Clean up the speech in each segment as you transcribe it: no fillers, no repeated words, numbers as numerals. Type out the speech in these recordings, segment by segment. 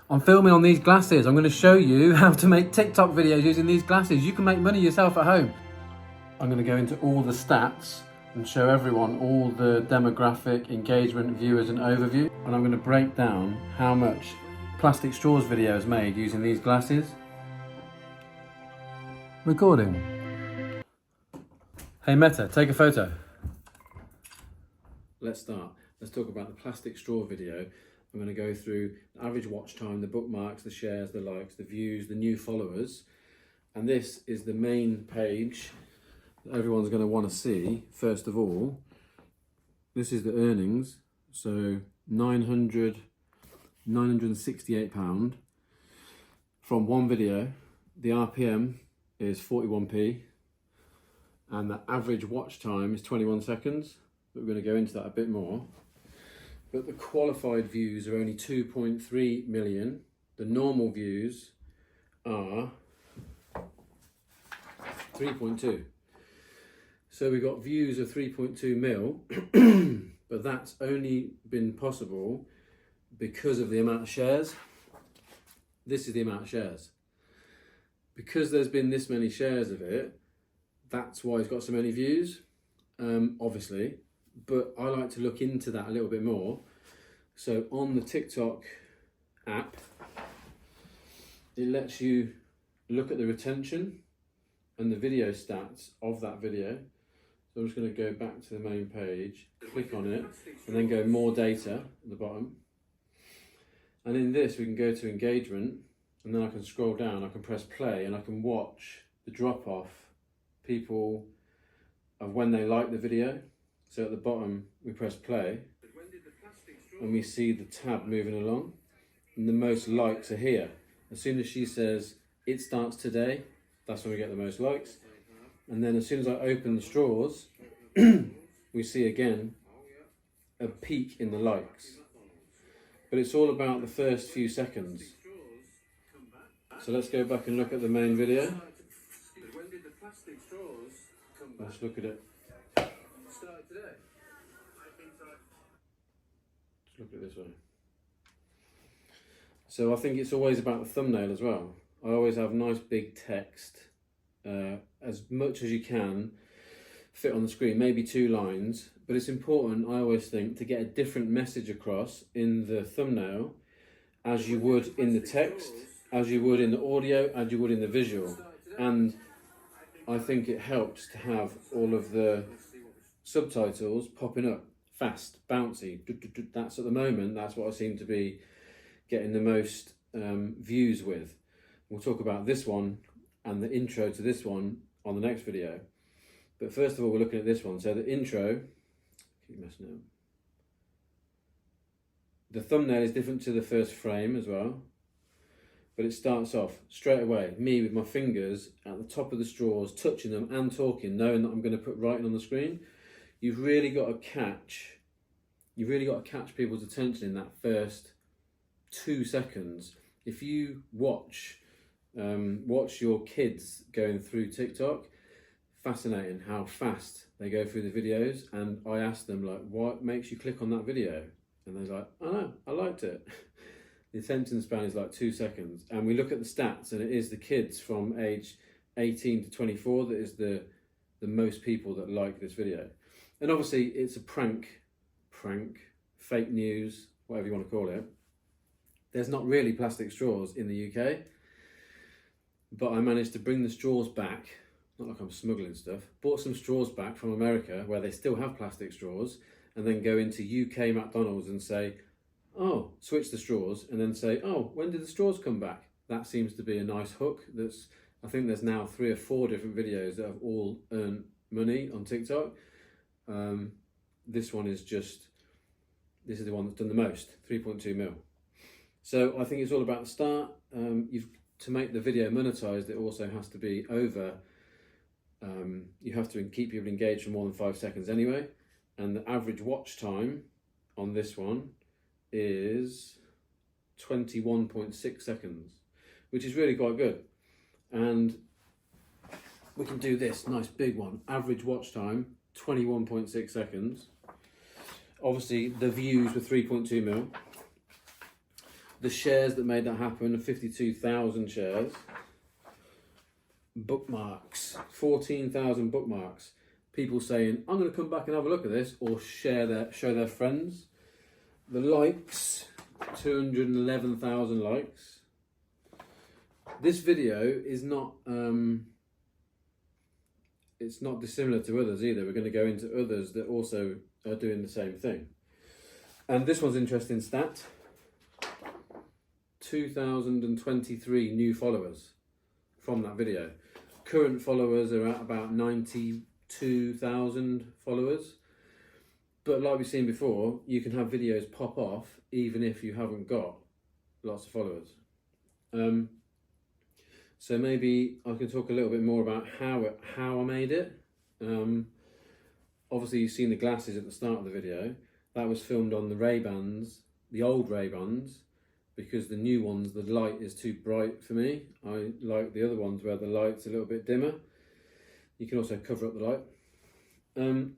I'm filming on these glasses. I'm going to show you how to make TikTok videos using these glasses. You can make money yourself at home. I'm going to go into all the stats and show everyone all the demographic, engagement, viewers and overview. And I'm going to break down how much plastic straws video is made using these glasses. Recording. Hey Meta, take a photo. Let's start. Let's talk about the plastic straw video. I'm going to go through the average watch time, the bookmarks, the shares, the likes, the views, the new followers. And this is the main page that everyone's going to want to see. First of all, this is the earnings. So £968 from one video. The RPM is 41p. And the average watch time is 21 seconds. But we're going to go into that a bit more. But the qualified views are only 2.3 million. The normal views are 3.2. So we've got views of 3.2 mil, but that's only been possible because of the amount of shares. This is the amount of shares. Because there's been this many shares of it, that's why it's got so many views, obviously. But I like to look into that a little bit more. So on the TikTok app, it lets you look at the retention and the video stats of that video. So I'm just going to go back to the main page, click on it, and then go more data at the bottom. And in this, we can go to engagement, and then I can scroll down, I can press play, and I can watch the drop off people of when they like the video. So at the bottom, we press play and we see the tab moving along and the most likes are here. As soon as she says, it starts today, that's when we get the most likes. And then as soon as I open the straws, we see again a peak in the likes. But it's all about the first few seconds. So let's go back and look at the main video. Let's look at it. Let's look at it this way. So I think it's always about the thumbnail as well. I always have nice big text, as much as you can fit on the screen, maybe 2 lines, but it's important, I always think, to get a different message across in the thumbnail as you would in the text, as you would in the audio, as you would in the visual. And I think it helps to have all of the subtitles popping up fast, bouncy. That's at the moment, that's what I seem to be getting the most views with. We'll talk about this one and the intro to this one on the next video. But first of all, we're looking at this one. So the intro, keep messing up. The thumbnail is different to the first frame as well. But it starts off straight away, me with my fingers at the top of the straws, touching them and talking, knowing that I'm going to put writing on the screen. You've really got to catch people's attention in that first 2 seconds. If you watch your kids going through TikTok, fascinating how fast they go through the videos. And I asked them, like, what makes you click on that video? And they're like, I know, I liked it. The attention span is like 2 seconds. And we look at the stats, and it is the kids from age 18 to 24 that is the most people that like this video. And obviously it's a prank, fake news, whatever you want to call it. There's not really plastic straws in the UK, but I managed to bring the straws back, not like I'm smuggling stuff, bought some straws back from America where they still have plastic straws, and then go into UK McDonald's and say, oh, switch the straws, and then say, oh, when did the straws come back? That seems to be a nice hook. I think there's now 3 or 4 different videos that have all earned money on TikTok. This one is this is the one that's done the most, 3.2 mil. So I think it's all about the start. To make the video monetized, it also has to be over. You have to keep people engaged for more than 5 seconds anyway. And the average watch time on this one is 21.6 seconds, which is really quite good. And we can do this nice big one. Average watch time, 21.6 seconds. Obviously the views were 3.2 mil. the shares that made that happen, 52,000 shares. Bookmarks, 14,000 bookmarks. People saying, I'm going to come back and have a look at this, or show their friends. The likes, 211,000 likes. This video is not, it's not dissimilar to others either. We're going to go into others that also are doing the same thing. And this one's interesting stat. 2,023 new followers from that video. Current followers are at about 92,000 followers. But like we've seen before, you can have videos pop off even if you haven't got lots of followers. So maybe I can talk a little bit more about how I made it. Obviously you've seen the glasses at the start of the video. That was filmed on the Ray-Bans, the old Ray-Bans, because the new ones, the light is too bright for me. I like the other ones where the light's a little bit dimmer. You can also cover up the light. And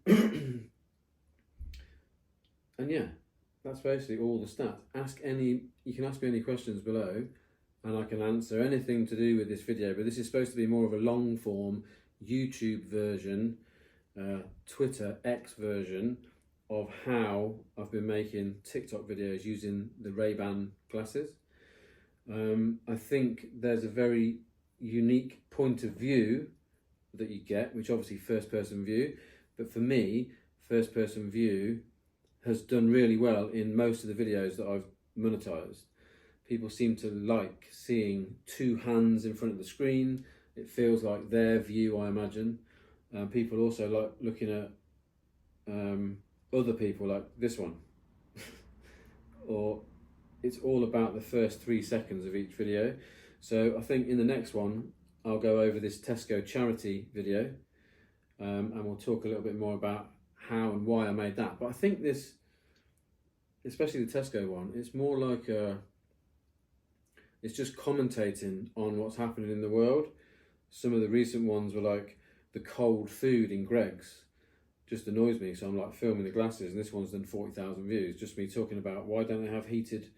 yeah, that's basically all the stats. You can ask me any questions below and I can answer anything to do with this video, but this is supposed to be more of a long form YouTube version, Twitter X version of how I've been making TikTok videos using the Ray-Ban glasses. I think there's a very unique point of view that you get, which obviously first person view, but for me, first person view has done really well in most of the videos that I've monetized. People seem to like seeing two hands in front of the screen. It feels like their view, I imagine. People also like looking at other people like this one. Or it's all about the first 3 seconds of each video. So I think in the next one, I'll go over this Tesco charity video and we'll talk a little bit more about how and why I made that. But I think this, especially the Tesco one, it's more like it's just commentating on what's happening in the world. Some of the recent ones were like the cold food in Greggs. Just annoys me, so I'm like filming the glasses, and this one's done 40,000 views, just me talking about why don't they have heated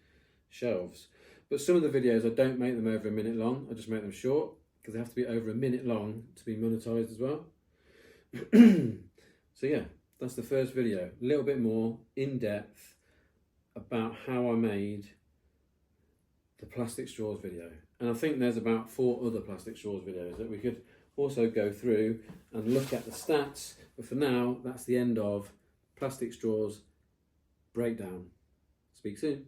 shelves. But some of the videos, I don't make them over a minute long, I just make them short, because they have to be over a minute long to be monetized as well. So yeah, that's the first video, a little bit more in depth about how I made the plastic straws video. And I think there's about 4 other plastic straws videos that we could also go through and look at the stats. But for now, that's the end of plastic straws breakdown. Speak soon.